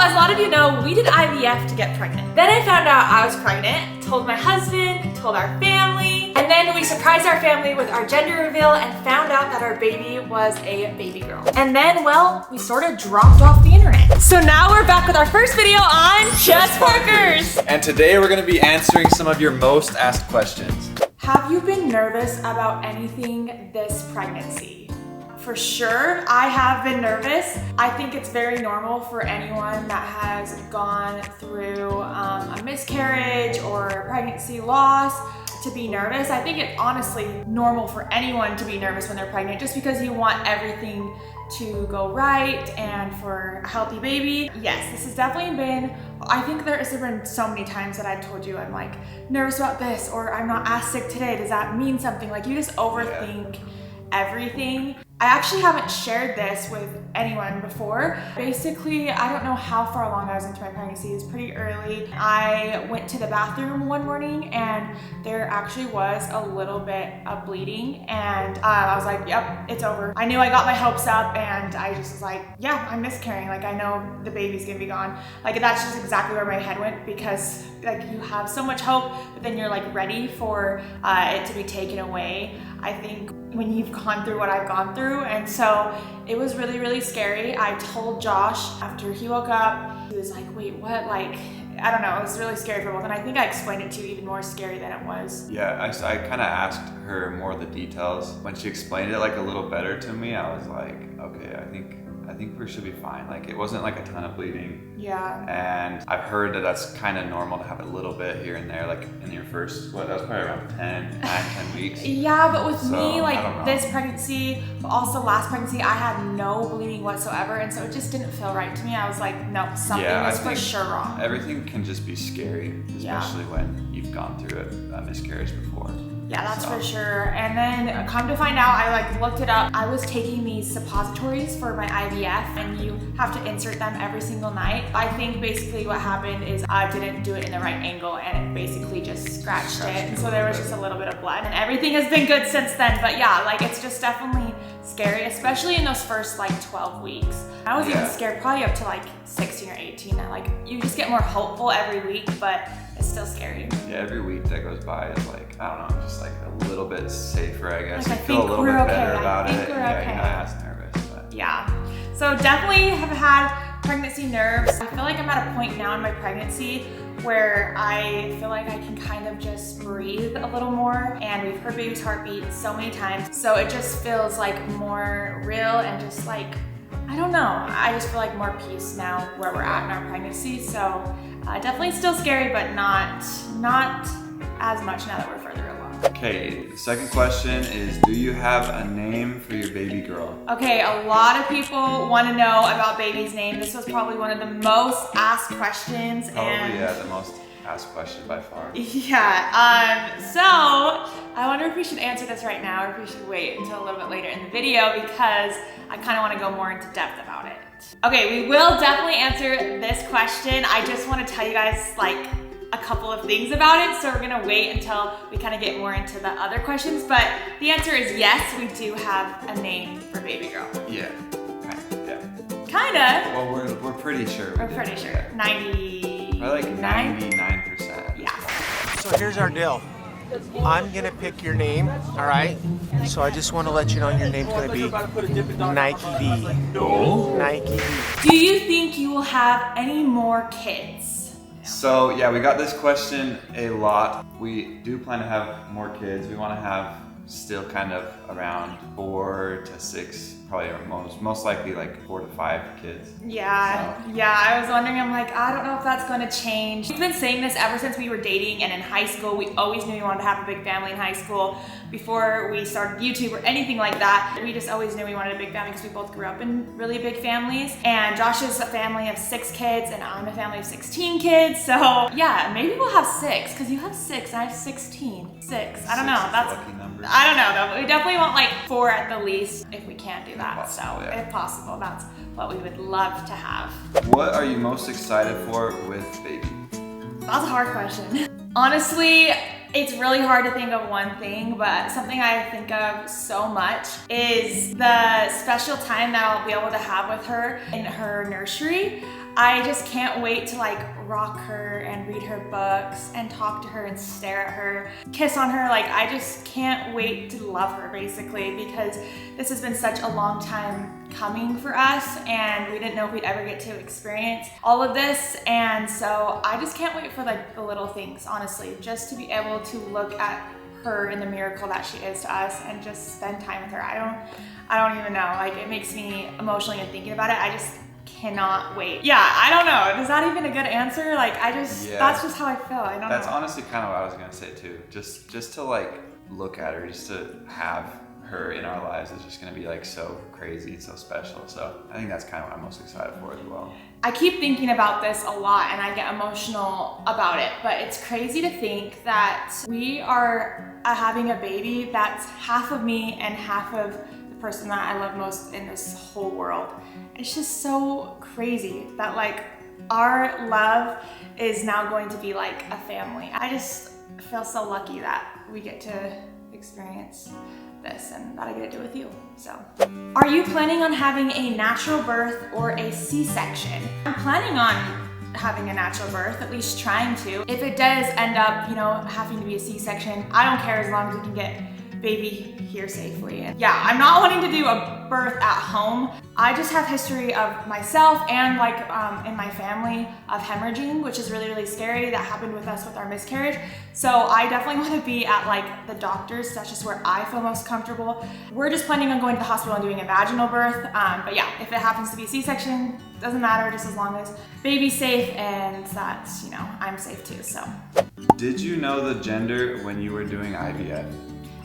as a lot of you know, we did IVF to get pregnant. Then I found out I was pregnant, told my husband, told our family, and then we surprised our family with our gender reveal and found out that our baby was a baby girl. And then, well, we sort of dropped off the internet. So now we're back with our first video on JustParkers. And today we're gonna be answering some of your most asked questions. Have you been nervous about anything this pregnancy? For sure, I have been nervous. I think it's very normal for anyone that has gone through a miscarriage or a pregnancy loss to be nervous. I think it's honestly normal for anyone to be nervous when they're pregnant, just because you want everything to go right and for a healthy baby. Yes, this has definitely been, I think there's been so many times that I've told you I'm like nervous about this, or I'm not as sick today. Does that mean something? Like, you just overthink everything. I actually haven't shared this with anyone before. Basically, I don't know how far along I was into my pregnancy. It was pretty early. I went to the bathroom one morning and there actually was a little bit of bleeding, and I was like, yep, it's over. I knew I got my hopes up and I just was like, yeah, I'm miscarrying. Like, I know the baby's gonna be gone. Like, that's just exactly where my head went, because like, you have so much hope, but then you're like ready for it to be taken away, I think, when you've gone through what I've gone through. And so it was really, really scary. I told Josh after he woke up, he was like, wait, what? Like, I don't know, it was really scary for both. And I think I explained it to you even more scary than it was. Yeah, I kind of asked her more of the details. When she explained it like a little better to me, I was like, okay, I think we should be fine. Like, it wasn't like a ton of bleeding. Yeah. And I've heard that that's kind of normal to have a little bit here and there, like in your first, that was probably around 10 weeks. Yeah, but with me, like this pregnancy, but also last pregnancy, I had no bleeding whatsoever. And so it just didn't feel right to me. I was like, no, something is for sure wrong. Everything can just be scary, especially when you've gone through a miscarriage before. Yeah, that's for sure. And then come to find out, I like looked it up. I was taking these suppositories for my IVF, and you have to insert them every single night. I think basically what happened is I didn't do it in the right angle, and it basically just scratched it. And so there was just a little bit of blood, and everything has been good since then. But yeah, like, it's just definitely scary, especially in those first like 12 weeks. I was even scared probably up to like 16 or 18. Like, you just get more hopeful every week, but it's still scary. Yeah, every week that goes by is like, I don't know, just like a little bit safer, I guess. Like, you feel a little bit better about it. Yeah, you're not as nervous. But. Yeah. So definitely have had pregnancy nerves. I feel like I'm at a point now in my pregnancy where I feel like I can kind of just breathe a little more, and we've heard baby's heartbeat so many times. So it just feels like more real, and just like, I don't know, I just feel like more peace now where we're at in our pregnancy. So definitely still scary, but not as much now that we're further along. Okay, the second question is, do you have a name for your baby girl? Okay, a lot of people want to know about baby's name. This was probably one of the most asked questions. Yeah, the most asked question by far. Yeah, so I wonder if we should answer this right now, or if we should wait until a little bit later in the video, because I kind of want to go more into depth about it. Okay, we will definitely answer this question. I just want to tell you guys like a couple of things about it, so we're gonna wait until we kind of get more into the other questions. But the answer is yes, we do have a name for baby girl. Yeah, Kinda. Well, we're pretty sure. We're pretty sure. 90. Probably like 99%. Yeah. So here's our deal. I'm gonna pick your name, all right? So I just want to let you know your name's gonna be Nike D. No. Nike D. Do you think you will have any more kids? So yeah, we got this question a lot. We do plan to have more kids. We want to have still kind of around 4 to 6, probably most likely like 4 to 5 kids. Yeah, I was wondering, I'm like, I don't know if that's gonna change. We've been saying this ever since we were dating and in high school. We always knew we wanted to have a big family in high school. Before we started YouTube or anything like that, we just always knew we wanted a big family because we both grew up in really big families. And Josh is a family of 6 kids and I'm a family of 16 kids. So yeah, maybe we'll have 6, because you have 6 and I have 16. 6, I don't know, that's a lucky number. I don't know though, but we definitely want like 4 at the least if we can do that. If possible, that's what we would love to have. What are you most excited for with baby? That's a hard question. Honestly, it's really hard to think of one thing, but something I think of so much is the special time that I'll be able to have with her in her nursery. I just can't wait to like rock her and read her books and talk to her and stare at her, kiss on her. Like, I just can't wait to love her, basically, because this has been such a long time coming for us, and we didn't know if we'd ever get to experience all of this. And so I just can't wait for like the little things, honestly, just to be able to look at her and the miracle that she is to us and just spend time with her. I don't even know, like, it makes me emotional even thinking about it. I just cannot wait. Yeah, I don't know. Is that even a good answer? Like, that's just how I feel. I don't know. That's honestly kind of what I was gonna say too. Just to like look at her, just to have her in our lives is just gonna be like so crazy and so special. So I think that's kind of what I'm most excited for as well. I keep thinking about this a lot and I get emotional about it, but it's crazy to think that we are having a baby that's half of me and half of the person that I love most in this whole world. It's just so crazy that like our love is now going to be like a family. I just feel so lucky that we get to experience this and that I get to do with you. So, are you planning on having a natural birth or a C-section? I'm planning on having a natural birth, at least trying to. If it does end up, you know, having to be a C-section, I don't care as long as we can get baby here safely. And yeah, I'm not wanting to do a birth at home. I just have history of myself and like in my family of hemorrhaging, which is really, really scary. That happened with us with our miscarriage. So I definitely want to be at like the doctor's. That's just where I feel most comfortable. We're just planning on going to the hospital and doing a vaginal birth. But yeah, if it happens to be a C-section, doesn't matter, just as long as baby's safe and that, you know, I'm safe too, so. Did you know the gender when you were doing IVF?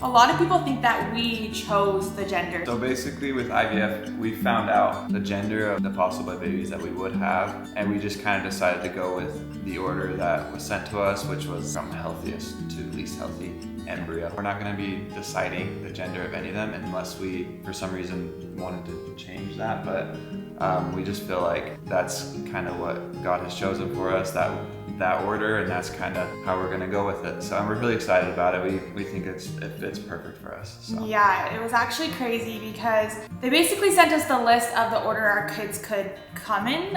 A lot of people think that we chose the gender. So basically with IVF, we found out the gender of the possible babies that we would have, and we just kind of decided to go with the order that was sent to us, which was from healthiest to least healthy embryo. We're not going to be deciding the gender of any of them unless we, for some reason, wanted to change that, but we just feel like that's kind of what God has chosen for us, that order, and that's kind of how we're gonna go with it. So we're really excited about it. We think it fits perfect for us. So. Yeah, it was actually crazy because they basically sent us the list of the order our kids could come in,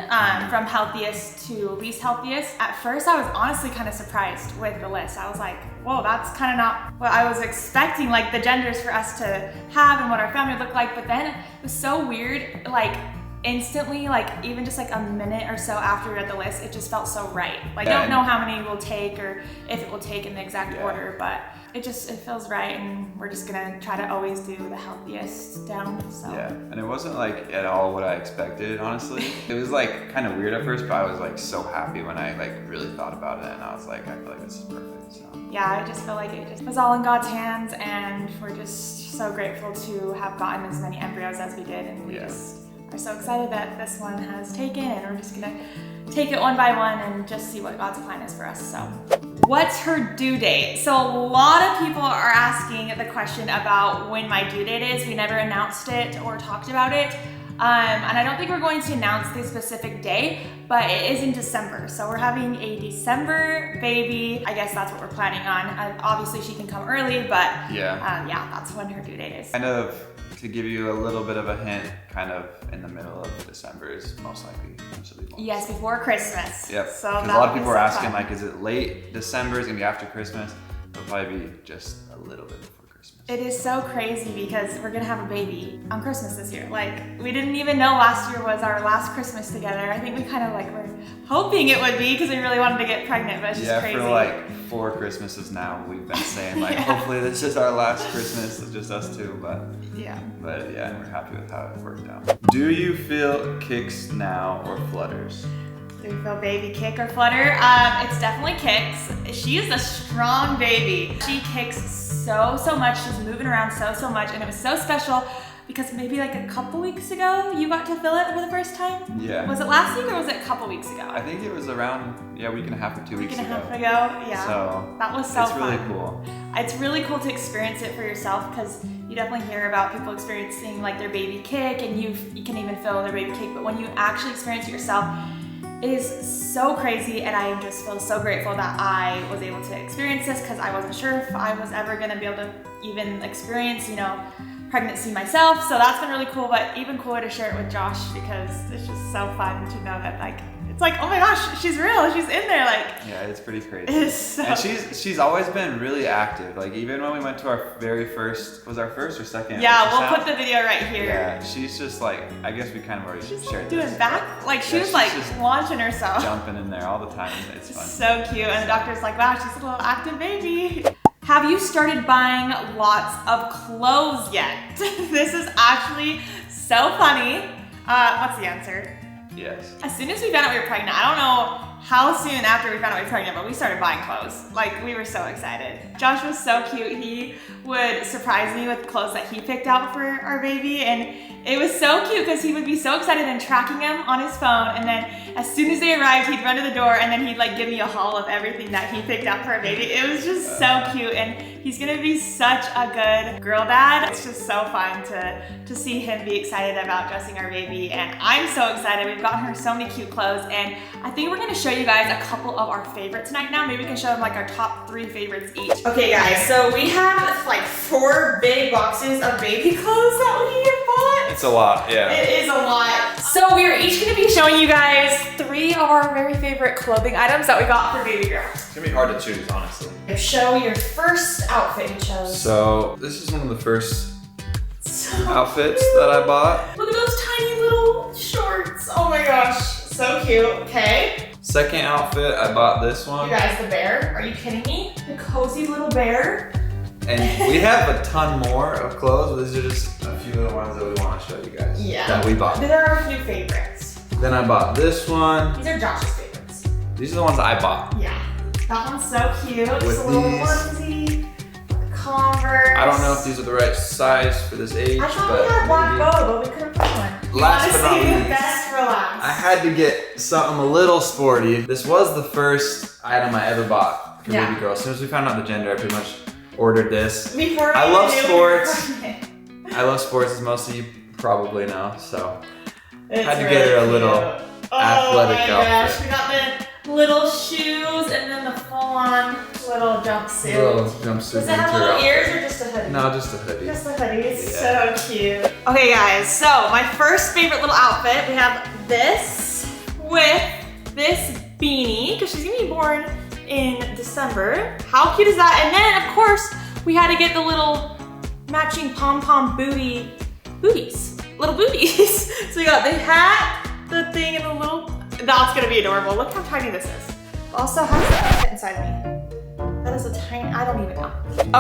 from healthiest to least healthiest. At first, I was honestly kind of surprised with the list. I was like, whoa, that's kind of not what I was expecting, like the genders for us to have and what our family would look like. But then it was so weird, like instantly, like even just like a minute or so after we read the list, it just felt so right. Like I don't know how many we'll take or if it will take in the exact order, but it feels right, and we're just gonna try to always do the healthiest down. So yeah, and it wasn't like at all what I expected, honestly. It was like kind of weird at first, but I was like so happy when I like really thought about it, and I was like, I feel like this is perfect. So yeah, I just feel like it just was all in God's hands, and we're just so grateful to have gotten as many embryos as we did, and we just are so excited that this one has taken, and we're just gonna take it one by one and just see what God's plan is for us. So what's her due date? So a lot of people are asking the question about when my due date is. We never announced it or talked about it. And I don't think we're going to announce the specific day, but it is in December. So we're having a December baby. I guess that's what we're planning on. Obviously she can come early, but yeah, that's when her due date is. Kind of to give you a little bit of a hint, kind of in the middle of December is most likely usually most. Yes, before Christmas. Yep, so because a lot of people are asking, like, is it late December? Is it gonna be after Christmas? It'll probably be just a little bit before Christmas. It is so crazy because we're gonna have a baby on Christmas this year. Like, we didn't even know last year was our last Christmas together. I think we kind of like were hoping it would be because we really wanted to get pregnant, but it's just crazy. Yeah, for like 4 Christmases now, we've been saying like, hopefully this is our last Christmas, it's just us two, but yeah, we're happy with how it worked out. Do you feel kicks now or flutters? Do you feel baby kick or flutter? It's definitely kicks. She is a strong baby. She kicks so much. She's moving around so much, and it was so special because maybe like a couple weeks ago you got to feel it for the first time. Yeah. Was it last week or was it a couple weeks ago? I think it was around a week and a half or 2 weeks ago. Week and a half ago, yeah. So that was so fun. It's really cool. It's really cool to experience it for yourself because you definitely hear about people experiencing like their baby kick, and you can even feel their baby kick, but when you actually experience it yourself, it is so crazy, and I just feel so grateful that I was able to experience this because I wasn't sure if I was ever going to be able to even experience, you know, pregnancy myself. So that's been really cool, but even cooler to share it with Josh because it's just so fun to know that like It's like, oh my gosh, she's real. She's in there. Like, yeah, it's pretty crazy. it's so... And she's always been really active. Like even when we went to our very first, was our first or second? Yeah, we'll put the video right here. Yeah, she's just like, I guess we kind of already shared doing this. back, like she Yeah, was she's like just launching herself. Jumping in there all the time. It's fun. So cute. And the doctor's like, wow, she's a little active baby. Have you started buying lots of clothes yet? This is actually so funny. What's the answer? Yes. As soon as we found out we were pregnant, I don't know how soon after we found out we were pregnant, but we started buying clothes. Like, we were so excited. Josh was so cute. He would surprise me with clothes that he picked out for our baby, and it was so cute because he would be so excited and tracking them on his phone, and then as soon as they arrived, he'd run to the door, and then he'd like give me a haul of everything that he picked out for our baby. It was just so cute, and he's gonna be such a good girl dad. It's just so fun to see him be excited about dressing our baby, and I'm so excited. We've gotten her so many cute clothes, and I think we're gonna show you guys a couple of our favorites tonight now. Maybe we can show them like our top 3 favorites each. Okay guys, so we have like 4 big boxes of baby clothes that we bought. It's a lot, yeah. It is a lot. So we are each gonna be showing you guys 3 of our very favorite clothing items that we got for baby girl. It's gonna be hard to choose, honestly. Show your first outfit you chose. So this is one of the first outfits that I bought. Look at those tiny little shorts. Oh my gosh, so cute. Okay. Second outfit, I bought this one. You guys, the bear. Are you kidding me? The cozy little bear. And we have a ton more of clothes, but these are just a few of the ones that we want to show you guys. Yeah. That we bought. There are a few favorites. Then I bought this one. These are Josh's favorites. These are the ones I bought. Yeah. That one's so cute. With Just a little these. onesie. Converse. I don't know if these are the right size for this age, I thought but we had black maybe. bow, but we couldn't find one. Last but not Honestly, least, best for last. I had to get something a little sporty. This was the first item I ever bought for baby girl. As soon as we found out the gender, I pretty much ordered this. Before I love we knew we were sports. pregnant. I love sports, as most of you probably know, so It's had to really get her a cute. little athletic Oh my gosh, outfit. we got the little shoes and then the full-on little jumpsuit. Little jumpsuit. Does it have winter little outfit. ears or just a hoodie? No, just a hoodie. Just a hoodie. It's Yeah. so cute. Okay guys, so my first favorite little outfit, we have this with this beanie, because she's gonna be born in December. How cute is that? And then of course, we had to get the little matching pom-pom booties. Little booties. So we got the hat, the thing, and the little, that's gonna be adorable. Look how tiny this is. Also, how does that fit inside of me? That is a tiny, I don't even know.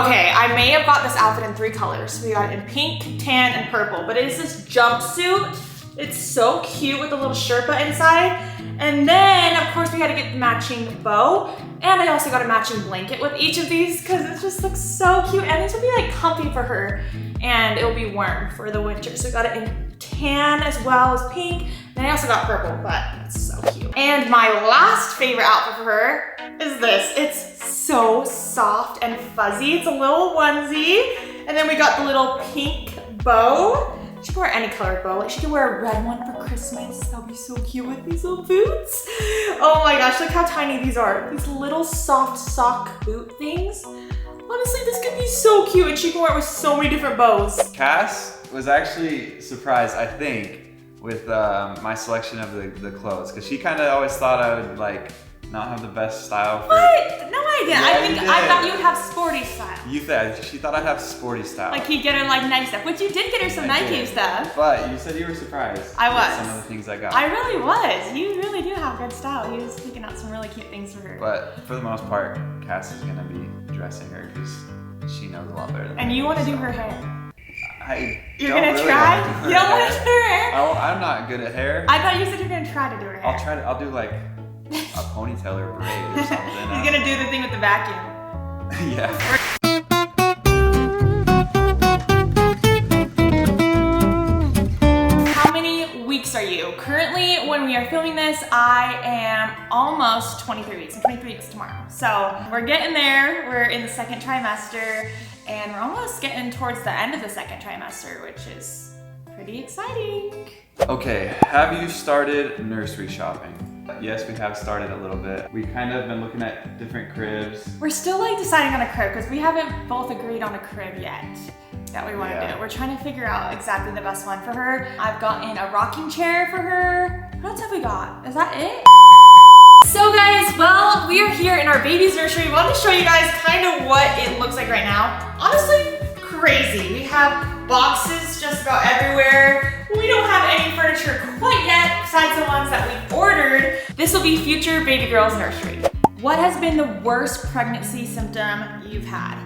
Okay, I may have got this outfit in 3 colors. We got it in pink, tan, and purple, but it is this jumpsuit. It's so cute with the little Sherpa inside. And then, of course, we had to get the matching bow. And I also got a matching blanket with each of these because it just looks so cute. And these will be like comfy for her. And it will be warm for the winter. So I got it in tan as well as pink. And I also got purple, but it's so cute. And my last favorite outfit for her is this. It's so soft and fuzzy. It's a little onesie. And then we got the little pink bow. She can wear any colored bow. Like she can wear a red one for Christmas. That'll be so cute with these little boots. Oh my gosh, look how tiny these are. These little soft sock boot things. Honestly, this could be so cute and she can wear it with so many different bows. Cass was actually surprised, I think, with my selection of the clothes, because she kind of always thought I would like not have the best style for. What? No, I didn't. Yeah, I you thought did. you would have sporty style. She thought I'd have sporty style. Like you get her like nice stuff, which you did get her some I Nike did. stuff. But you said you were surprised. I with was. some of the things I got. I really was. You really do have good style. He was picking out some really cute things for her. But for the most part, Cass is gonna be dressing her because she knows a lot better than And me, you want to so. do her hair. You're don't gonna really try? wanna do her You don't want hair. to do her hair? I'm not good at hair. I thought you said you're gonna try to do her hair. I'll do like a ponytail or a braid or something. He's gonna do the thing with the vacuum. Yeah. How many weeks are you? Currently, when we are filming this, I am almost 23 weeks. I'm 23 weeks tomorrow. So we're getting there. We're in the 2nd trimester and we're almost getting towards the end of the 2nd trimester, which is pretty exciting. Okay, have you started nursery shopping? Yes, we have started a little bit. We kind of been looking at different cribs. We're still like deciding on a crib because we haven't both agreed on a crib yet that we want to Yeah. do. We're trying to figure out exactly the best one for her. I've gotten a rocking chair for her. What else have we got? Is that it? we are here in our baby's nursery. We wanted to show you guys kind of what it looks like right now. Honestly, crazy. We have boxes just about everywhere. We don't have any furniture quite yet, besides the ones that we ordered. This will be future baby girl's nursery. What has been the worst pregnancy symptom you've had?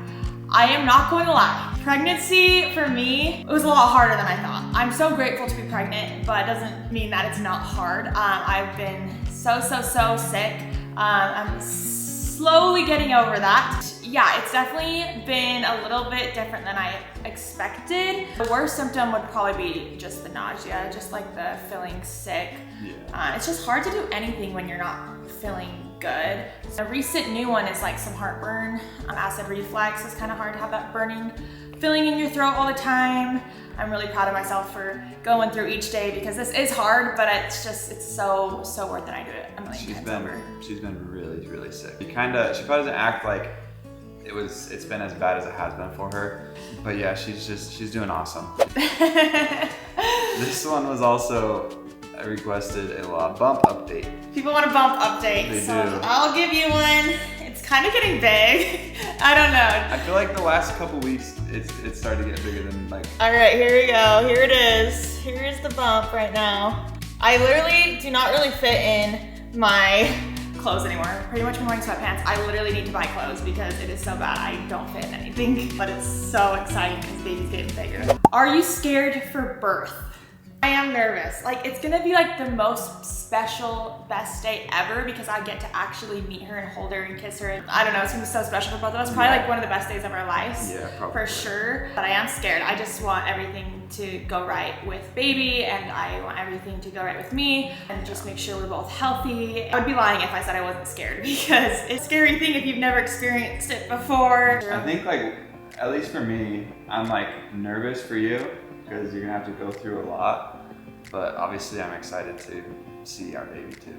I am not going to lie. Pregnancy, for me, it was a lot harder than I thought. I'm so grateful to be pregnant, but it doesn't mean that it's not hard. I've been so sick. I'm slowly getting over that. Yeah, it's definitely been a little bit different than I expected. The worst symptom would probably be just the nausea, just like the feeling sick. Yeah. It's just hard to do anything when you're not feeling good. A recent new one is like some heartburn. Acid reflux. It's kind of hard to have that burning feeling in your throat all the time. I'm really proud of myself for going through each day because this is hard, but it's so worth it. I do it a million times over. She's been really sick. She probably doesn't act like it's been as bad as it has been for her, but yeah, she's doing awesome. This one was also requested a bump update. People want a bump update, they so do. I'll give you one. It's kind of getting big. I don't know. I feel like the last couple weeks it's started to get bigger than like. All right, here we go. Here it is. Here's the bump right now. I literally do not really fit in my clothes anymore. Pretty much been wearing sweatpants. I literally need to buy clothes because it is so bad. I don't fit in anything, but it's so exciting because baby's getting bigger. Are you scared for birth? I am nervous. Like, it's gonna be like the most special, best day ever because I get to actually meet her and hold her and kiss her. I don't know, it's gonna be so special for both of us. Probably like one of the best days of our lives. Yeah, probably. For sure. But I am scared. I just want everything to go right with baby and I want everything to go right with me and just make sure we're both healthy. I would be lying if I said I wasn't scared because it's a scary thing if you've never experienced it before. I think like, at least for me, I'm like nervous for you because you're gonna have to go through a lot. But obviously I'm excited to see our baby too.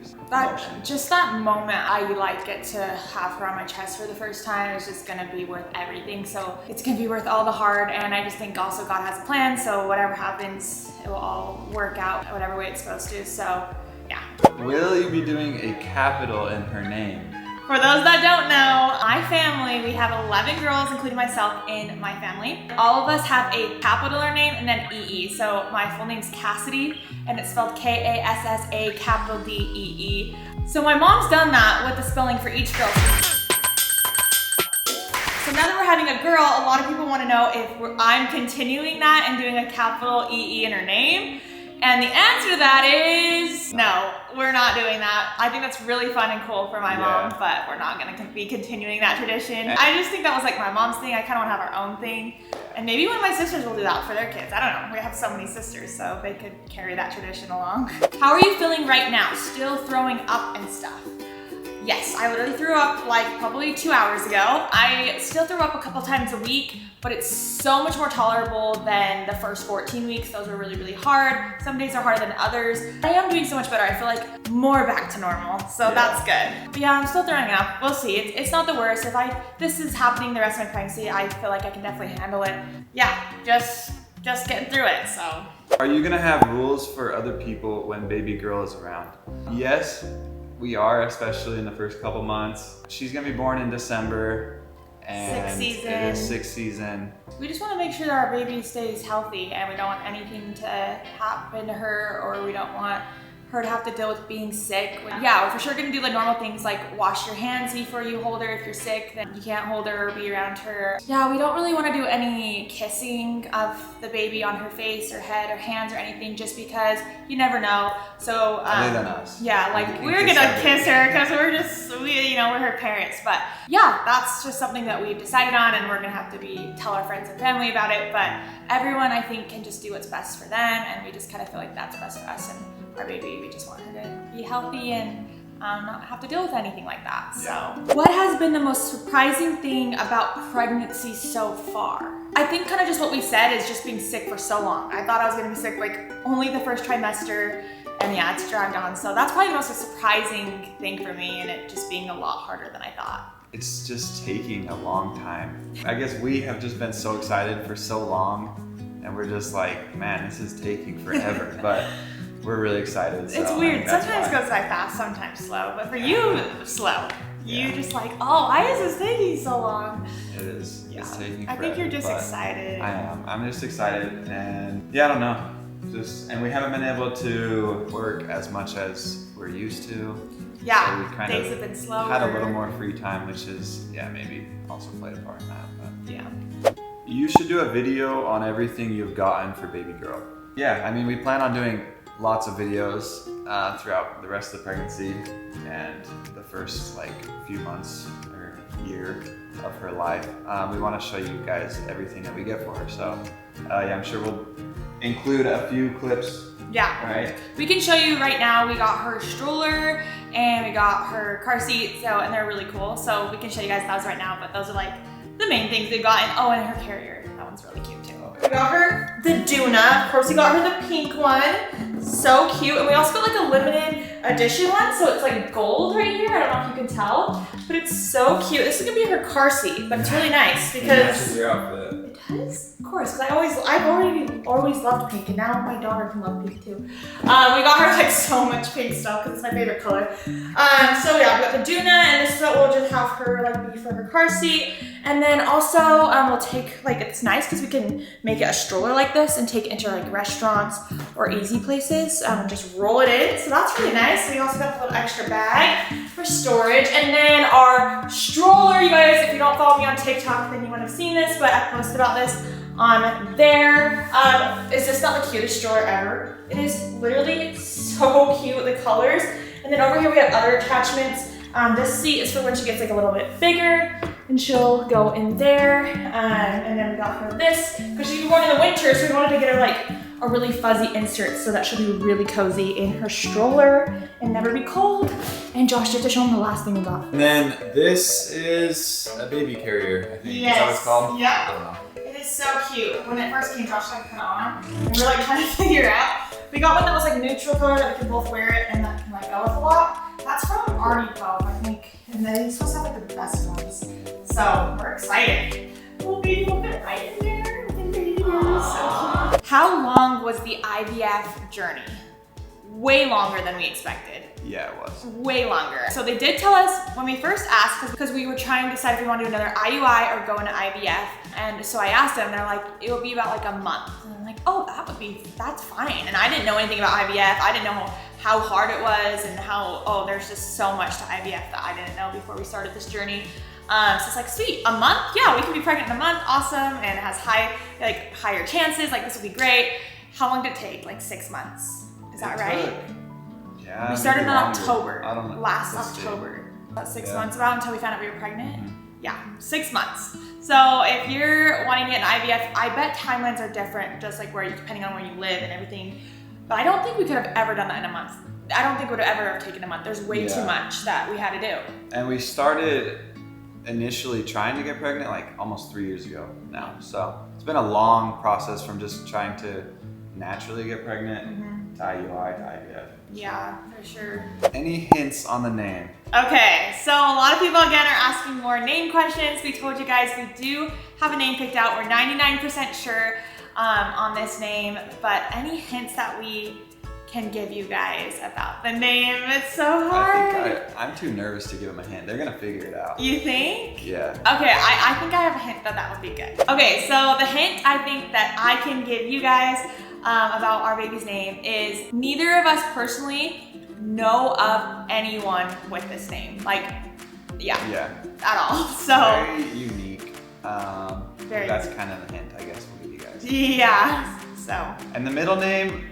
Just that moment I like get to have her on my chest for the first time is just gonna be worth everything. So it's gonna be worth all the hard, and I just think also God has a plan, so whatever happens, it will all work out whatever way it's supposed to, so yeah. Will you be doing a capital in her name? For those that don't know, my family, we have 11 girls, including myself in my family. All of us have a capital in our name and then EE. So my full name's Cassidy, and it's spelled K-A-S-S-A capital D-E-E. So my mom's done that with the spelling for each girl. So now that we're having a girl, a lot of people want to know if I'm continuing that and doing a capital EE in her name. And the answer to that is no, we're not doing that. I think that's really fun and cool for my mom, but we're not gonna be continuing that tradition. I just think that was like my mom's thing. I kind of want to have our own thing. And maybe one of my sisters will do that for their kids. I don't know, we have so many sisters, so they could carry that tradition along. How are you feeling right now? Still throwing up and stuff? Yes, I literally threw up like probably 2 hours ago. I still throw up a couple times a week, but it's so much more tolerable than the first 14 weeks. Those were really hard. Some days are harder than others. I am doing so much better. I feel like more back to normal, so that's good. But yeah, I'm still throwing up. We'll see. It's not the worst. If this is happening the rest of my pregnancy, I feel like I can definitely handle it. Yeah, just getting through it, so. Are you gonna have rules for other people when baby girl is around? Yes, we are, especially in the first couple months. She's gonna be born in December. And sixth season. It is sixth season. We just want to make sure that our baby stays healthy and we don't want anything to happen to her, or we don't want her to have to deal with being sick. Yeah, we're for sure gonna do the normal things like wash your hands before you hold her. If you're sick, then you can't hold her or be around her. Yeah, we don't really want to do any kissing of the baby on her face or head or hands or anything, just because you never know. So other than us. Yeah, like we're gonna kiss her because we're her parents. But yeah, that's just something that we've decided on, and we're gonna have to tell our friends and family about it. But everyone, I think, can just do what's best for them, and we just kind of feel like that's best for us and our baby. We just want her to be healthy and not have to deal with anything like that. So, what has been the most surprising thing about pregnancy so far? I think kind of just what we said is just being sick for so long. I thought I was gonna be sick like only the first trimester, and yeah, it's dragged on. So that's probably the most surprising thing for me, and it just being a lot harder than I thought. It's just taking a long time. I guess we have just been so excited for so long, and we're just like, man, this is taking forever. But we're really excited. It's so, weird. that's Sometimes why. it goes by fast, sometimes slow. But for you, slow. You just like, oh, why is this taking so long? It is. Yeah. It's taking I think you're just forever, but excited. I am. I'm just excited, and yeah, I don't know. And we haven't been able to work as much as we're used to. Yeah, so we kind things of have been slower. had a little more free time, which is, yeah, maybe also played a part in that. But Yeah. you should do a video on everything you've gotten for baby girl. Yeah, I mean, we plan on doing lots of videos throughout the rest of the pregnancy and the first like few months or year of her life. We want to show you guys everything that we get for her. So yeah, I'm sure we'll include a few clips. Yeah. Right. We can show you right now. We got her stroller and we got her car seat. So, and they're really cool. So we can show you guys those right now. But those are like the main things we've gotten. Oh, and her carrier. That one's really cute too. We got her the Duna. Of course, we got her the pink one. So cute. And we also got like a limited edition one. So it's like gold right here. I don't know if you can tell, but it's so cute. This is gonna be her car seat, but it's really nice because It matches your outfit. it does, of course. Because I've always loved pink, and now my daughter can love pink too. We got her like so much pink stuff because it's my favorite color. So yeah, we got the Duna, and this is what we'll just have her like be for her car seat. And then also we'll take, like, it's nice because we can make it a stroller like this and take it into like restaurants or easy places and just roll it in. So that's really nice. We also got a little extra bag for storage. And then our stroller, you guys, if you don't follow me on TikTok, then you wouldn't have seen this, but I posted about this on there. Is this not the cutest stroller ever? It is literally so cute, the colors. And then over here we have other attachments. This seat is for when she gets like a little bit bigger, and she'll go in there. And then we got her this, because she'll be born in the winter, so we wanted to get her like a really fuzzy insert so that she'll be really cozy in her stroller and never be cold. And Josh, you have to show him the last thing we got. And then this is a baby carrier, I think. Is that what it's called? Yeah. I don't know. It is so cute. When it first came, Josh and I put it on, and we're like trying to figure out. We got one that was like neutral color that we can both wear it and that can like go with a lot. That's from Arnie Pub, I think. And then he's supposed to have like the best ones. So we're excited. Little baby will fit right in there. Little baby. So cute. How long was the IVF journey? Way longer than we expected. Yeah, it was. Way longer. So they did tell us when we first asked, because we were trying to decide if we want to do another IUI or go into IVF. And so I asked them, they're like, it will be about like a month. And I'm like, oh, that's fine. And I didn't know anything about IVF. I didn't know how hard it was and how, there's just so much to IVF that I didn't know before we started this journey. So it's like, sweet, a month? Yeah, we can be pregnant in a month, awesome. And it has higher chances, like this will be great. How long did it take? Like 6 months. Is that right? Yeah. We started in maybe longer. October, I don't know. last Let's see. October. About 6 months about until we found out we were pregnant. Yeah, 6 months. So if you're wanting to get an IVF, I bet timelines are different, just like depending on where you live and everything. But I don't think we could have ever done that in a month. I don't think it would have ever taken a month. There's way too much that we had to do. And we started initially trying to get pregnant like almost 3 years ago now. So it's been a long process from just trying to naturally get pregnant to IUI to IVF. Yeah, for sure. Any hints on the name? Okay, so a lot of people again are asking more name questions. We told you guys we do have a name picked out. We're 99% sure on this name, but any hints that we can give you guys about the name? It's so hard. I'm too nervous to give them a hint. They're gonna figure it out. You think? Yeah. Okay, I think I have a hint that would be good. Okay, so the hint I think that I can give you guys about our baby's name is neither of us personally know of anyone with this name. Like, yeah. At all. So very unique. That's kind of the hint, I guess, we'll give you guys. Yeah. So. And the middle name,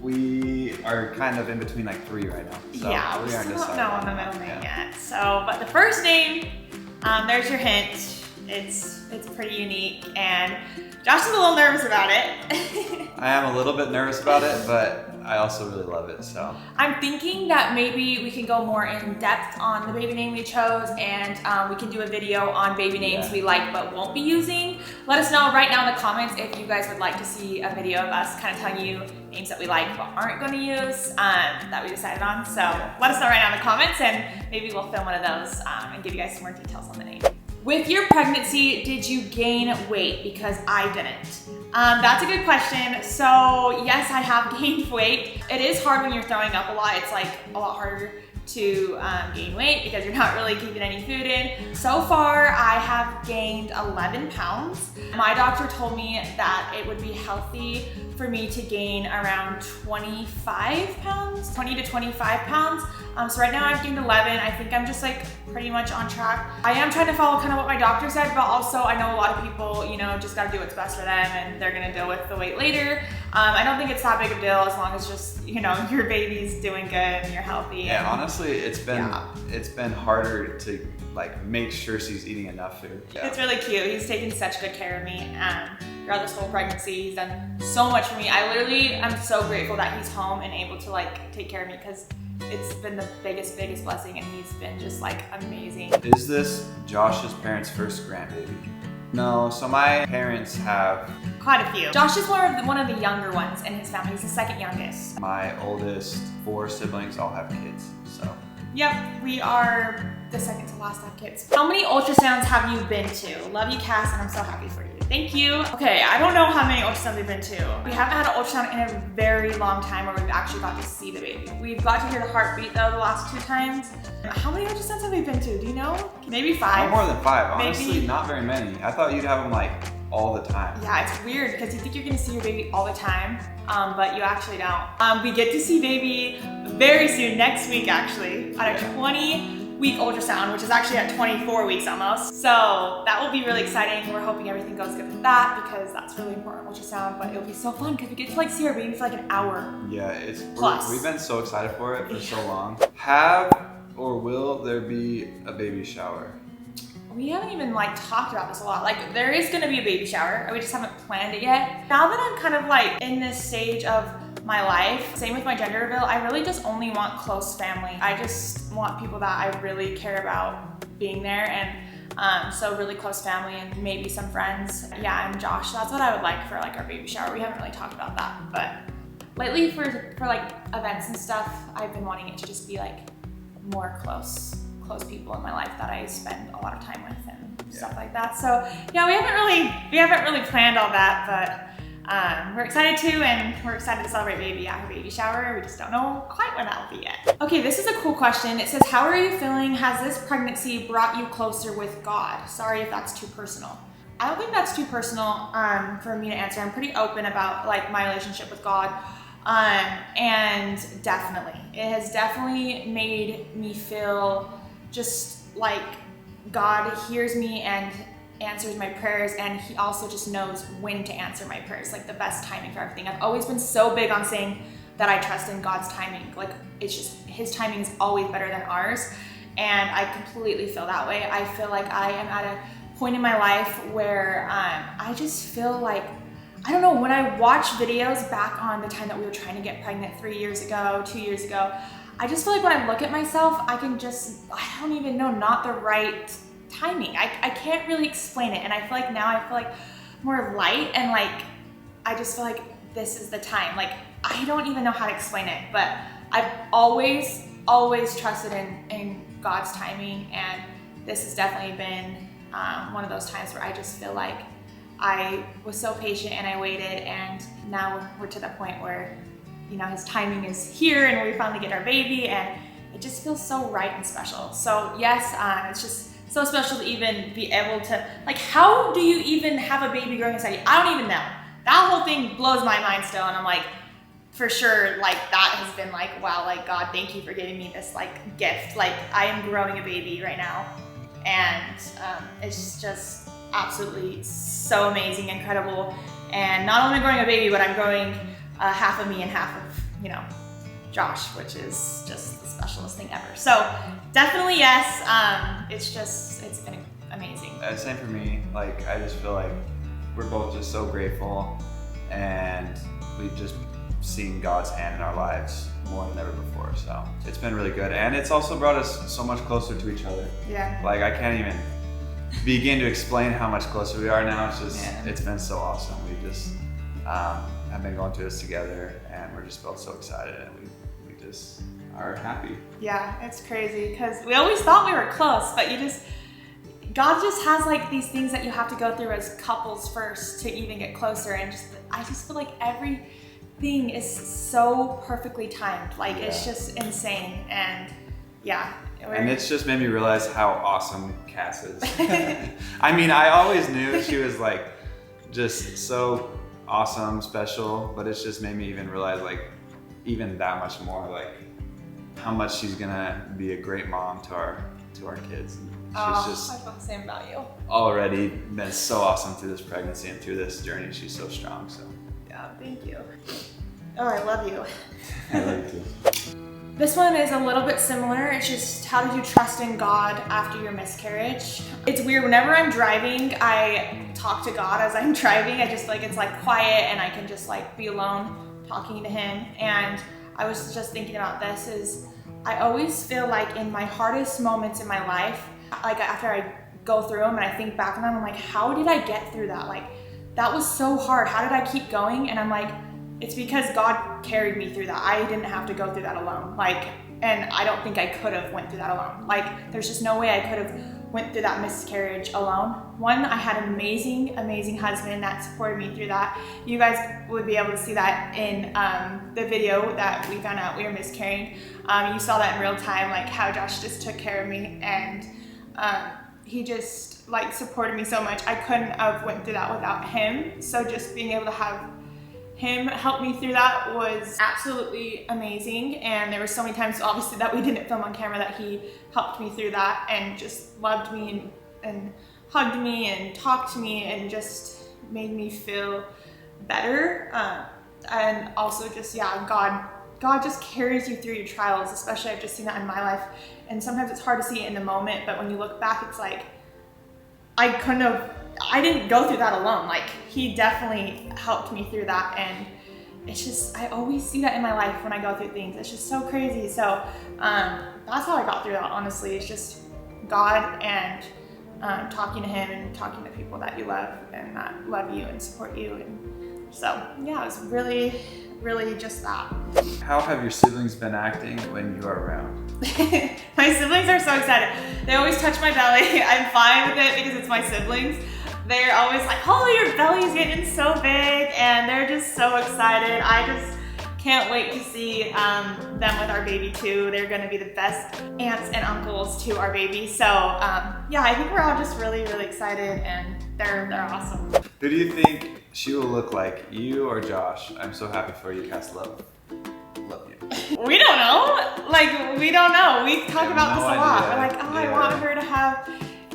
we are kind of in between like 3 right now. So yeah, we still aren't don't decided know on the middle name yet. So, but the first name, there's your hint. It's pretty unique, and Josh is a little nervous about it. I am a little bit nervous about it, but I also really love it, so. I'm thinking that maybe we can go more in depth on the baby name we chose, and we can do a video on baby names we like but won't be using. Let us know right now in the comments if you guys would like to see a video of us kind of telling you names that we like but aren't going to use that we decided on. So let us know right now in the comments, and maybe we'll film one of those and give you guys some more details on the name. With your pregnancy, did you gain weight? Because I didn't. That's a good question. So yes, I have gained weight. It is hard when you're throwing up a lot. It's like a lot harder to gain weight because you're not really keeping any food in. So far, I have gained 11 pounds. My doctor told me that it would be healthy for me to gain around 25 pounds, 20 to 25 pounds. So right now I've gained 11. I think I'm just like pretty much on track. I am trying to follow kind of what my doctor said, but also I know a lot of people, you know, just gotta do what's best for them and they're gonna deal with the weight later. I don't think it's that big of a deal as long as just, you know, your baby's doing good and you're healthy. Yeah, honestly, it's been harder to like make sure she's eating enough food. Yeah. It's really cute. He's taken such good care of me throughout this whole pregnancy. He's done so much for me. I literally am so grateful that he's home and able to like take care of me because it's been the biggest blessing and he's been just like amazing. Is this Josh's parents' first grandbaby? No, so my parents have quite a few. Josh is one of the younger ones in his family. He's the second youngest. My oldest 4 siblings all have kids, so. Yep, we are the second to last to have kids. How many ultrasounds have you been to? Love you, Cass, and I'm so happy for you. Thank you. Okay, I don't know how many ultrasounds we've been to. We haven't had an ultrasound in a very long time where we've actually got to see the baby. We've got to hear the heartbeat though the last 2 times. How many ultrasounds have we been to? Do you know? Maybe 5. Not more than 5, honestly, Maybe. Not very many. I thought you'd have them like all the time. Yeah, it's weird because you think you're gonna see your baby all the time, but you actually don't. We get to see baby very soon, next week actually, at a 20-week ultrasound, which is actually at 24 weeks almost. So that will be really exciting. We're hoping everything goes good with that because that's really important ultrasound, but it'll be so fun because we get to like see our baby for like an hour. Yeah, Plus. We've been so excited for it for so long. Have or will there be a baby shower? We haven't even like talked about this a lot. Like there is gonna be a baby shower. We just haven't planned it yet. Now that I'm kind of like in this stage of my life, same with my gender reveal, I really just only want close family. I just want people that I really care about being there and so really close family and maybe some friends. Yeah, and Josh, that's what I would like for like our baby shower. We haven't really talked about that, but lately for like events and stuff, I've been wanting it to just be like more close people in my life that I spend a lot of time with and stuff like that. So yeah, we haven't really planned all that, but we're excited to, and we're excited to celebrate baby at her baby shower. We just don't know quite when that will be yet. Okay, this is a cool question. It says, how are you feeling? Has this pregnancy brought you closer with God? Sorry if that's too personal. I don't think that's too personal for me to answer. I'm pretty open about like my relationship with God. And definitely, it has definitely made me feel just like God hears me and answers my prayers, and he also just knows when to answer my prayers, like the best timing for everything. I've always been so big on saying that I trust in God's timing. Like it's just, his timing is always better than ours. And I completely feel that way. I feel like I am at a point in my life where I just feel like, I don't know, when I watch videos back on the time that we were trying to get pregnant 3 years ago, 2 years ago, I just feel like when I look at myself, I don't even know, not the right timing. I can't really explain it. And I feel like now I feel like more light and like, I just feel like this is the time. Like, I don't even know how to explain it, but I've always trusted in God's timing. And this has definitely been one of those times where I just feel like I was so patient and I waited, and now we're to the point where, you know, his timing is here and we finally get our baby, and it just feels so right and special. So yes, it's just so special to even be able to, like, how do you even have a baby growing inside you? I don't even know. That whole thing blows my mind still, and I'm like, for sure, like that has been like, wow, like God, thank you for giving me this like gift. Like I am growing a baby right now, and it's just absolutely so amazing, incredible. And not only growing a baby, but I'm growing half of me and half of, you know, Josh, which is just the specialest thing ever. So definitely yes, it's been amazing. Same for me. Like I just feel like we're both just so grateful, and we've just seen God's hand in our lives more than ever before. So it's been really good, and it's also brought us so much closer to each other. Yeah. Like I can't even begin to explain how much closer we are now. It's just, it's been so awesome. We just have been going through this together, and we're just both so excited, and we just are happy. Yeah, it's crazy because we always thought we were close, but God just has like these things that you have to go through as couples first to even get closer, and I just feel like everything is so perfectly timed. Like it's just insane, and yeah. And it's just made me realize how awesome Cass is. I mean, I always knew she was like just so awesome, special, but it's just made me even realize like even that much more, like how much she's gonna be a great mom to our kids. She's just I feel the same about you. already been so awesome through this pregnancy and through this journey. She's so strong. So Yeah, thank you. Oh, I love you. I love you too. This one is a little bit similar. It's just, how did you trust in God after your miscarriage? It's weird, whenever I'm driving, I talk to God as I'm driving. I just like, it's like quiet and I can just like be alone talking to him. And I was just thinking about this is, I always feel like in my hardest moments in my life, like after I go through them and I think back on them, I'm like, how did I get through that? Like, that was so hard. How did I keep going? And I'm like, it's because God carried me through that. I didn't have to go through that alone. Like, and I don't think I could have went through that alone. Like, there's just no way I could have went through that miscarriage alone. One, I had an amazing, amazing husband that supported me through that. You guys would be able to see that in the video that we found out we were miscarrying. You saw that in real time, like how Josh just took care of me, and he just like supported me so much. I couldn't have went through that without him. So just being able to have him help me through that was absolutely amazing. And there were so many times, obviously, that we didn't film on camera, that he helped me through that and just loved me and hugged me and talked to me and just made me feel better. And also just, yeah, God just carries you through your trials, especially I've just seen that in my life. And sometimes it's hard to see it in the moment, but when you look back, it's like, I didn't go through that alone. Like, he definitely helped me through that. And it's just, I always see that in my life when I go through things. It's just so crazy. So that's how I got through that, honestly. It's just God and talking to him and talking to people that you love and that love you and support you. And so, yeah, it was really, really just that. How have your siblings been acting when you are around? My siblings are so excited. They always touch my belly. I'm fine with it because it's my siblings. They're always like, oh, your belly's getting so big, and they're just so excited. I just can't wait to see them with our baby too. They're gonna be the best aunts and uncles to our baby. So yeah, I think we're all just really, really excited, and they're awesome. Who do you think she will look like, you or Josh? I'm so happy for you, Cass. Love you. We don't know. Like, we don't know. We talk about this a lot. idea. We're like, oh, I want her to have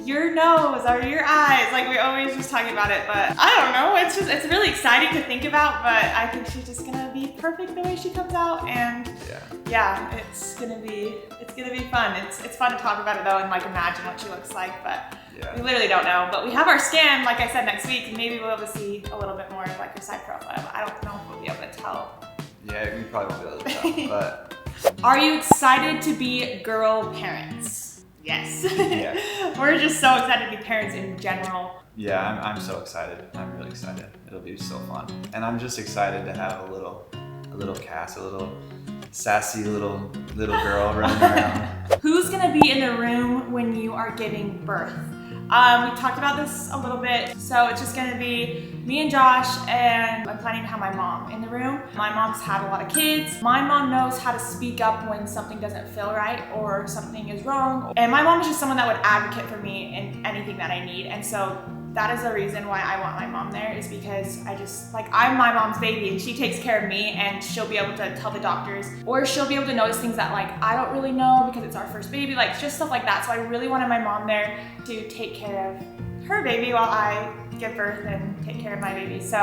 your nose or your eyes. Like, we always just talking about it, but I don't know. It's really exciting to think about, but I think she's just gonna be perfect the way she comes out, and yeah, it's gonna be fun. It's fun to talk about it though and like imagine what she looks like, but we literally don't know. But we have our scan, like I said, next week, and maybe we'll be able to see a little bit more of like her side profile. I don't know if we'll be able to tell. Yeah, we probably won't be able to tell, but. Are you excited to be girl parents? Yes. Yeah. We're just so excited to be parents in general. Yeah, I'm so excited. I'm really excited. It'll be so fun. And I'm just excited to have a little Cass, a little sassy little girl running around. Who's gonna be in the room when you are giving birth? We talked about this a little bit, so it's just gonna be me and Josh, and I'm planning to have my mom in the room. My mom's had a lot of kids. My mom knows how to speak up when something doesn't feel right or something is wrong. And my mom is just someone that would advocate for me in anything that I need. And so that is the reason why I want my mom there, is because I'm my mom's baby and she takes care of me, and she'll be able to tell the doctors, or she'll be able to notice things that like I don't really know because it's our first baby, like just stuff like that. So I really wanted my mom there to take care of her baby while I give birth and take care of my baby. So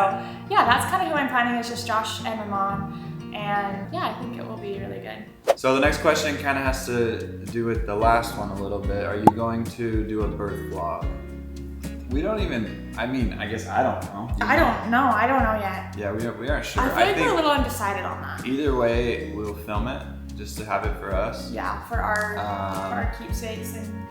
yeah, that's kind of who I'm planning, is just Josh and my mom. And yeah, I think it will be really good. So the next question kind of has to do with the last one a little bit. Are you going to do a birth vlog? We don't even, I guess I don't know. I don't know yet. Yeah, we aren't sure. I feel like we're a little undecided on that. Either way, we'll film it just to have it for us. Yeah, for our keepsakes. And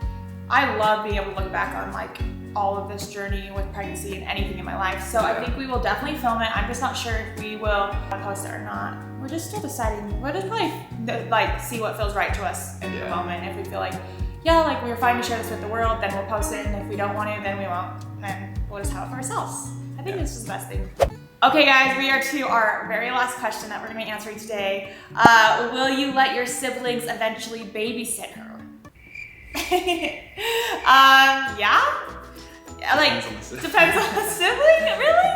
I love being able to look back on like all of this journey with pregnancy and anything in my life. So I think we will definitely film it. I'm just not sure if we will post it or not. We're just still deciding. We'll just probably like see what feels right to us in the moment. If we feel like yeah, like we were fine to share this with the world, then we'll post it, and if we don't want to, then we won't, and we'll just have it for ourselves. I think this is the best thing. Okay guys, we are to our very last question that we're gonna be answering today. Will you let your siblings eventually babysit her? Yeah? Like, depends on the sibling, really?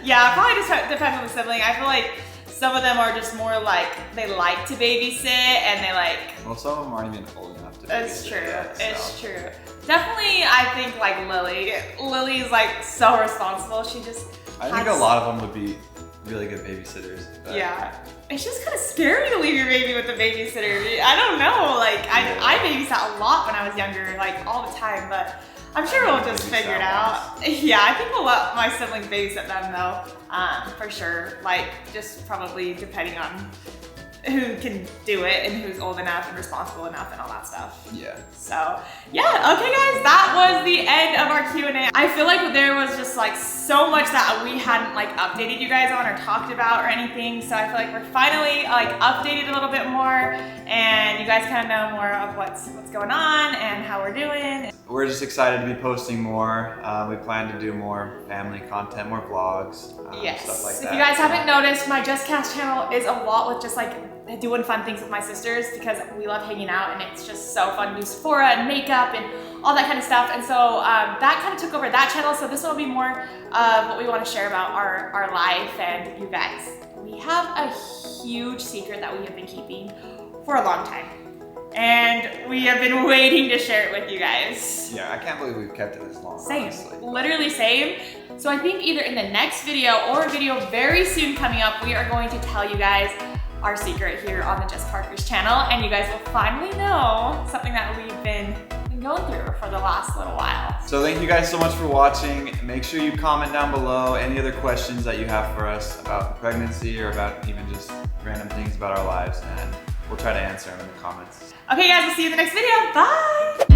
Yeah, probably just depends on the sibling. I feel like some of them are just more like, they like to babysit and they like... Well, some of them aren't even old enough to babysit. It's true, yet, it's true. Definitely, I think like Lily. Lily's like so responsible. She just I think a lot of them would be really good babysitters. But yeah. It's just kind of scary to leave your baby with a babysitter. I don't know, like I babysat a lot when I was younger, like all the time, but I'm sure we'll just figure it out. Yeah, I think we'll let my siblings babysit them though, for sure. Like just probably depending on who can do it and who's old enough and responsible enough and all that stuff. Yeah. So yeah, okay guys, that was the end of our Q&A. I feel like there was just like so much that we hadn't like updated you guys on or talked about or anything. So I feel like we're finally like updated a little bit more and you guys kind of know more of what's going on and how we're doing. We're just excited to be posting more. We plan to do more family content, more vlogs, Yes. stuff like that. If you guys haven't noticed, my JustCast channel is a lot with just like doing fun things with my sisters because we love hanging out and it's just so fun to do Sephora and makeup and all that kind of stuff. And so that kind of took over that channel. So this will be more of what we want to share about our life and you guys. We have a huge secret that we have been keeping for a long time. And we have been waiting to share it with you guys. Yeah, I can't believe we've kept it this long. Same, Honestly. literally same. So I think either in the next video or a video very soon coming up, we are going to tell you guys our secret here on the JustParkers channel, and you guys will finally know something that we've been going through for the last little while. So thank you guys so much for watching. Make sure you comment down below any other questions that you have for us about pregnancy or about even just random things about our lives, and we'll try to answer them in the comments. Okay guys, we'll see you in the next video. Bye!